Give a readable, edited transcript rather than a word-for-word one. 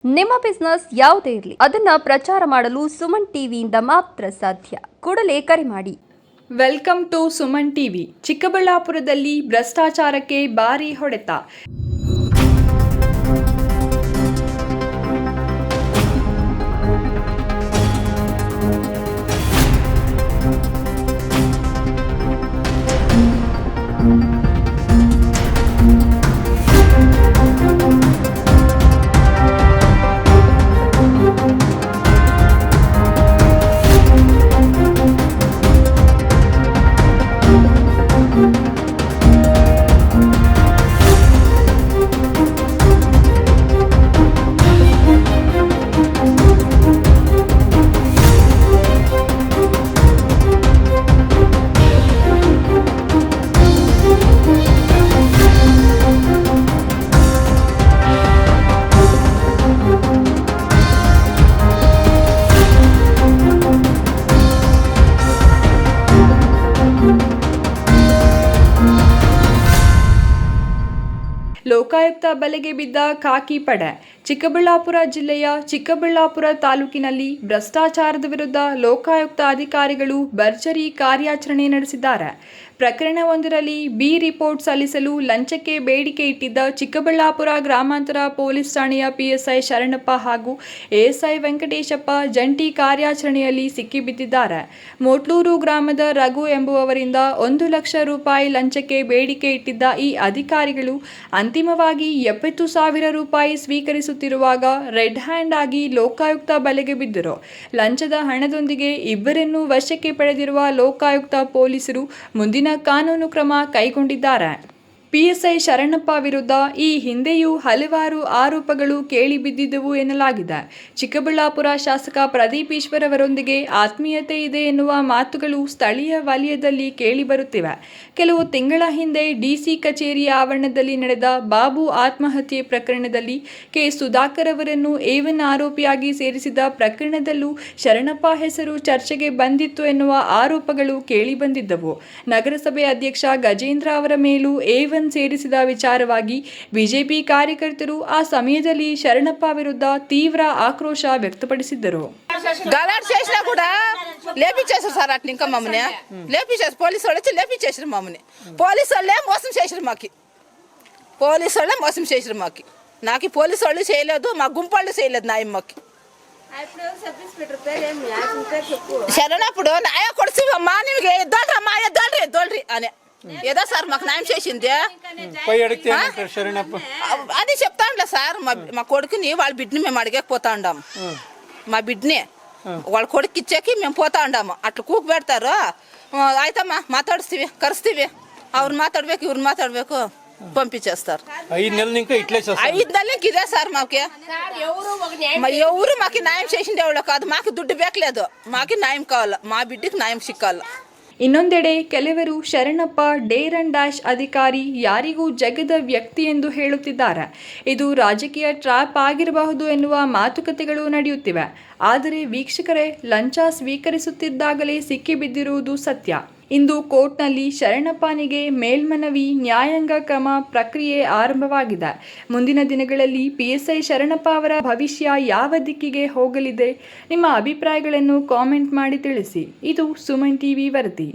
ನಿಮ್ಮ ಬಿಸ್ನೆಸ್ ಯಾವುದೇ ಇರಲಿ ಅದನ್ನ ಪ್ರಚಾರ ಮಾಡಲು ಸುಮನ್ ಟಿವಿಯಿಂದ ಮಾತ್ರ ಸಾಧ್ಯ. ಕೂಡಲೇ ಕರೆ ಮಾಡಿ. Welcome to Suman TV. ಚಿಕ್ಕಬಳ್ಳಾಪುರದಲ್ಲಿ ಭ್ರಷ್ಟಾಚಾರಕ್ಕೆ ಭಾರಿ ಹೊಡೆತ. ಲೋಕಾಯುಕ್ತ ಬಲೆಗೆ ಬಿದ್ದ ಖಾಕಿ ಪಡೆ. ಚಿಕ್ಕಬಳ್ಳಾಪುರ ಜಿಲ್ಲೆಯ ಚಿಕ್ಕಬಳ್ಳಾಪುರ ತಾಲೂಕಿನಲ್ಲಿ ಭ್ರಷ್ಟಾಚಾರದ ವಿರುದ್ಧ ಲೋಕಾಯುಕ್ತ ಅಧಿಕಾರಿಗಳು ಭರ್ಜರಿ ಕಾರ್ಯಾಚರಣೆ ನಡೆಸಿದ್ದಾರೆ. ಪ್ರಕರಣವೊಂದರಲ್ಲಿ ಬಿ ರಿಪೋರ್ಟ್ ಸಲ್ಲಿಸಲು ಲಂಚಕ್ಕೆ ಬೇಡಿಕೆ ಇಟ್ಟಿದ್ದ ಚಿಕ್ಕಬಳ್ಳಾಪುರ ಗ್ರಾಮಾಂತರ ಪೊಲೀಸ್ ಠಾಣೆಯ ಪಿಎಸ್ಐ ಶರಣಪ್ಪ ಹಾಗೂ ಎಎಸ್ಐ ವೆಂಕಟೇಶಪ್ಪ ಜಂಟಿ ಕಾರ್ಯಾಚರಣೆಯಲ್ಲಿ ಸಿಕ್ಕಿಬಿದ್ದಿದ್ದಾರೆ. ಮೋಟ್ಲೂರು ಗ್ರಾಮದ ರಘು ಎಂಬುವವರಿಂದ 1 ಲಕ್ಷ ರೂಪಾಯಿ ಲಂಚಕ್ಕೆ ಬೇಡಿಕೆ ಇಟ್ಟಿದ್ದ ಈ ಅಧಿಕಾರಿಗಳು ಅಂತಿಮವಾಗಿ 70,000 ರೂಪಾಯಿ ಸ್ವೀಕರಿಸುತ್ತಿರುವಾಗ ರೆಡ್ ಹ್ಯಾಂಡ್ ಆಗಿ ಲೋಕಾಯುಕ್ತ ಬಲೆಗೆ ಬಿದ್ದರು. ಲಂಚದ ಹಣದೊಂದಿಗೆ ಇಬ್ಬರನ್ನು ವಶಕ್ಕೆ ಪಡೆದಿರುವ ಲೋಕಾಯುಕ್ತ ಪೊಲೀಸರು ಮುಂದಿನ ಕಾನೂನು ಕ್ರಮ ಕೈಗೊಂಡಿದ್ದಾರೆ. ಪಿಎಸ್ಐ ಶರಣಪ್ಪ ವಿರುದ್ಧ ಈ ಹಿಂದೆಯೂ ಹಲವಾರು ಆರೋಪಗಳು ಕೇಳಿಬಿದ್ದಿದ್ದವು ಎನ್ನಲಾಗಿದೆ. ಚಿಕ್ಕಬಳ್ಳಾಪುರ ಶಾಸಕ ಪ್ರದೀಪ್ ಈಶ್ವರ್ ಅವರೊಂದಿಗೆ ಆತ್ಮೀಯತೆ ಇದೆ ಎನ್ನುವ ಮಾತುಗಳು ಸ್ಥಳೀಯ ವಲಯದಲ್ಲಿ ಕೇಳಿಬರುತ್ತಿವೆ. ಕೆಲವು ತಿಂಗಳ ಹಿಂದೆ ಡಿಸಿ ಕಚೇರಿ ಆವರಣದಲ್ಲಿ ನಡೆದ ಬಾಬು ಆತ್ಮಹತ್ಯೆ ಪ್ರಕರಣದಲ್ಲಿ ಕೆ ಸುಧಾಕರ್ ಅವರನ್ನು A1 ಆರೋಪಿಯಾಗಿ ಸೇರಿಸಿದ ಪ್ರಕರಣದಲ್ಲೂ ಶರಣಪ್ಪ ಹೆಸರು ಚರ್ಚೆಗೆ ಬಂದಿತ್ತು ಎನ್ನುವ ಆರೋಪಗಳು ಕೇಳಿಬಂದಿದ್ದವು. ನಗರಸಭೆ ಅಧ್ಯಕ್ಷ ಗಜೇಂದ್ರ ಅವರ ಮೇಲೂ A1 ಸೇರಿಸಿದ ವಿಚಾರವಾಗಿ ಬಿಜೆಪಿ ಕಾರ್ಯಕರ್ತರು ಆ సమయದಲ್ಲಿ శరణప్ప విరుద్ధ తీవ్ర ఆక్రోశ వ్యక్తపడిసిద్దరు. గలాట్ చేసినా కూడా లేపిచ్చేసారు సార్. అట్లా ఇంకా మమ్మల్ని లేపిచ్చేసారు. పోలీసు వాళ్ళు వచ్చి లేపిచ్చేసారు మమ్మల్ని. పోలీసు వాళ్ళే మోసం చేసారు మాకి. పోలీసు వాళ్ళే మోసం చేసారు మాకి. నాకు పోలీసు వాళ్ళు చేయలేదు, మా గుంపు వాళ్ళు చేయలేదు న్యాయం మాకి. శరణప్పుడు న్యాయ కొడిసి అమ్మా నిಮಗೆ ఎద్దోల్రమ్మా ఎద్దోల్రి అనే ఏదో సార్ మాకు న్యాయం చేసింది అది చెప్తా ఉండలే సార్. మా కొడుకుని వాళ్ళ బిడ్డని మేము అడిగకపోతా ఉండాము. మా బిడ్డని వాళ్ళ కొడుకు ఇచ్చాకి మేము పోతా ఉండాము. అట్లా కూకు పెడతారు. ಆಯ್ತಮ್ಮ ಮಾತಾಡಿಸ್ತೀವಿ, ಕರೆಸ್ತೀವಿ, ಅವ್ರು ಮಾತಾಡ್ಬೇಕು, ಇವ್ರು ಮಾತಾಡ್ಬೇಕು, పంపించేస్తారు. 5 నెలల నుంచి ఇట్లే చేస్తారు. 5 నెలల నుంచి ఇదే సార్ మాకి. ఎవరు మాకు న్యాయం చేసింది ఎవరో కాదు. మాకు దుడ్డు ಬೇಕలేదు. మాకు న్యాయం కావాలి. మా బిడ్డకి న్యాయం సిక్కాలి. ಇನ್ನೊಂದೆಡೆ ಕೆಲವರು ಶರಣಪ್ಪ ಡೇರ್ ಅಂಡ್ ಡ್ಯಾಶ್ ಅಧಿಕಾರಿ, ಯಾರಿಗೂ ಜಗದ ವ್ಯಕ್ತಿ ಎಂದು ಹೇಳುತ್ತಿದ್ದಾರೆ. ಇದು ರಾಜಕೀಯ ಟ್ರ್ಯಾಪ್ ಆಗಿರಬಹುದು ಎನ್ನುವ ಮಾತುಕತೆಗಳು ನಡೆಯುತ್ತಿವೆ. ಆದರೆ ವೀಕ್ಷಕರೇ, ಲಂಚ ಸ್ವೀಕರಿಸುತ್ತಿದ್ದಾಗಲೇ ಸಿಕ್ಕಿಬಿದ್ದಿರುವುದು ಸತ್ಯ. ಇಂದು ಕೋರ್ಟ್ನಲ್ಲಿ ಶರಣಪ್ಪನಿಗೆ ಮೇಲ್ಮನವಿ ನ್ಯಾಯಾಂಗ ಕ್ರಮ ಪ್ರಕ್ರಿಯೆ ಆರಂಭವಾಗಿದೆ. ಮುಂದಿನ ದಿನಗಳಲ್ಲಿ ಪಿಎಸ್ಐ ಶರಣಪ್ಪ ಅವರ ಭವಿಷ್ಯ ಯಾವ ದಿಕ್ಕಿಗೆ ಹೋಗಲಿದೆ? ನಿಮ್ಮ ಅಭಿಪ್ರಾಯಗಳನ್ನು ಕಾಮೆಂಟ್ ಮಾಡಿ ತಿಳಿಸಿ. ಇದು ಸುಮನ್ ಟಿವಿ ವರದಿ.